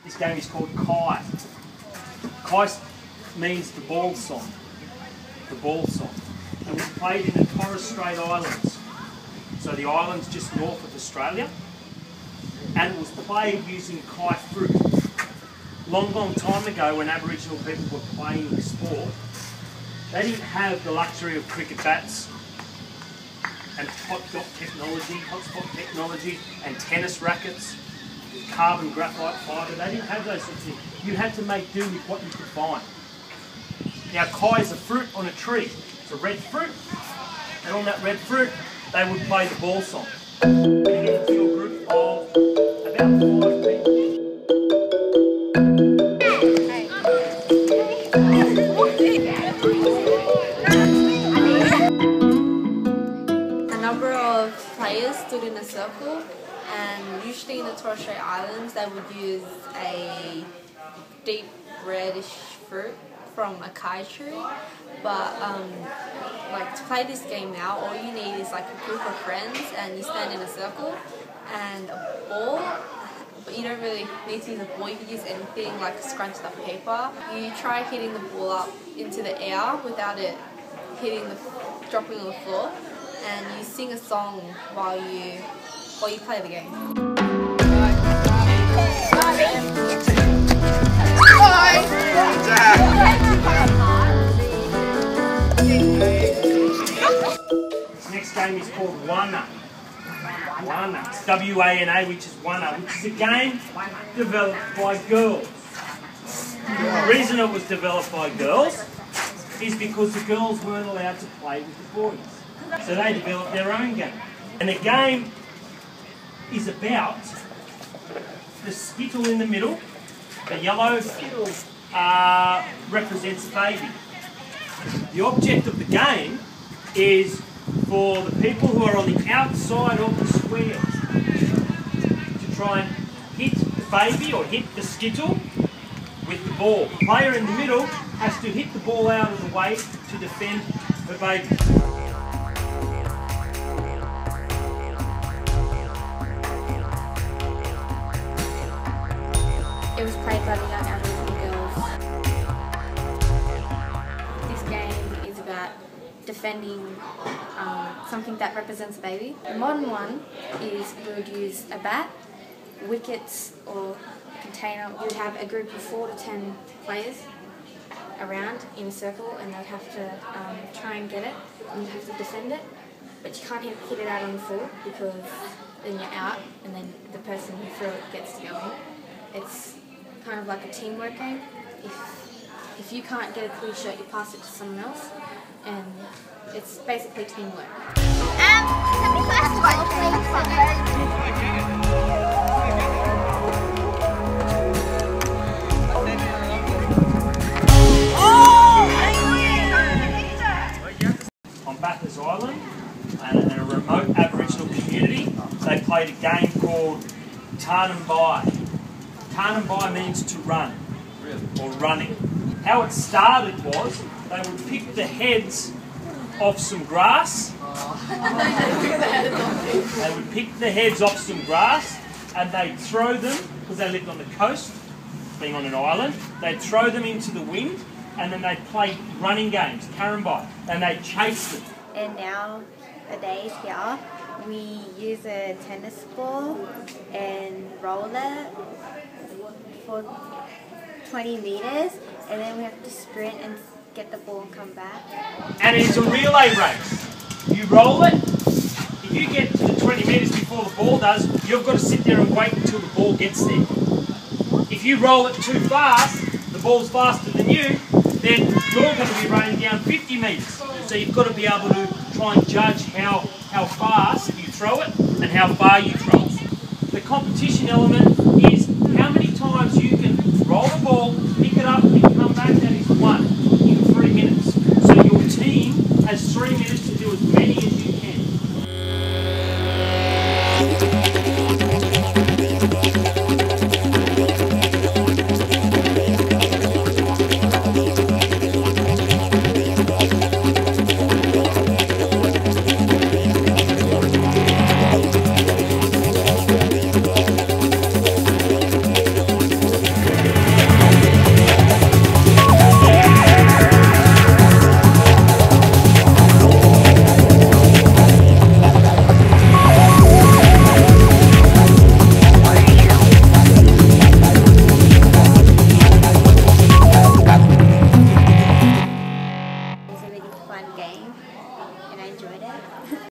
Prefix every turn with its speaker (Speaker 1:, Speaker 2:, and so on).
Speaker 1: This game is called Kai. Kai means the ball song. The ball song. It was played in the Torres Strait Islands. So the islands just north of Australia. And it was played using Kai fruit. Long time ago, when Aboriginal people were playing the sport, they didn't have the luxury of cricket bats and hotspot technology and tennis rackets, carbon graphite fibre. They didn't have those sorts of things. You had to make do with what you could find. Now, Kai is a fruit on a tree. It's a red fruit, and on that red fruit, they would play the ball song. You get into a group of about 5 people.
Speaker 2: A number of players stood in a circle, and usually in the Torres Strait Islands they would use a deep reddish fruit from a kai tree. But like to play this game now, all you need is like a group of friends, and you stand in a circle and a ball. But you don't really need to use a ball. You can use anything like scrunched up paper. You try hitting the ball up into the air without it dropping on the floor, and you sing a song while you play the game.
Speaker 1: This next game is called Wana. Wana. It's W-A-N-A, which is Wana, which is a game developed by girls. The reason it was developed by girls is because the girls weren't allowed to play with the boys. So they developed their own game. And the game is about the skittle in the middle. The yellow skittle represents a baby. The object of the game is for the people who are on the outside of the square to try and hit the baby or hit the skittle with the ball. The player in the middle has to hit the ball out of the way to defend the baby.
Speaker 2: It was played by the young Aboriginal girls. This game is about defending something that represents a baby. The modern one is we would use a bat, wickets or a container. We would have a group of 4 to 10 players around in a circle, and they'd have to try and get it, and you have to defend it. But you can't hit it out on the floor because then you're out, and then the person who threw it gets to go in. It's kind of like a teamwork game. If you can't get a clear shot, you pass it to someone else, and it's basically teamwork.
Speaker 1: On Bathurst Island, and in a remote Aboriginal community, they played a game called Tarnambai. Tarnambai means to run, or running. How it started was, they would pick the heads off some grass. They would pick the heads off some grass, and they'd throw them, because they lived on the coast, being on an island, they'd throw them into the wind, and then they'd play running games, Tarnambai, and they'd chase them.
Speaker 3: And nowadays here, we use a tennis ball and roll it for 20 meters, and then we have to sprint and get the ball and come back.
Speaker 1: And it's a relay race. You roll it. If you get to the 20 metres before the ball does, you've got to sit there and wait until the ball gets there. If you roll it too fast, the ball's faster than you, then you're going to be running down 50 metres. So you've got to be able to try and judge how fast you throw it and how far you throw it. The competition element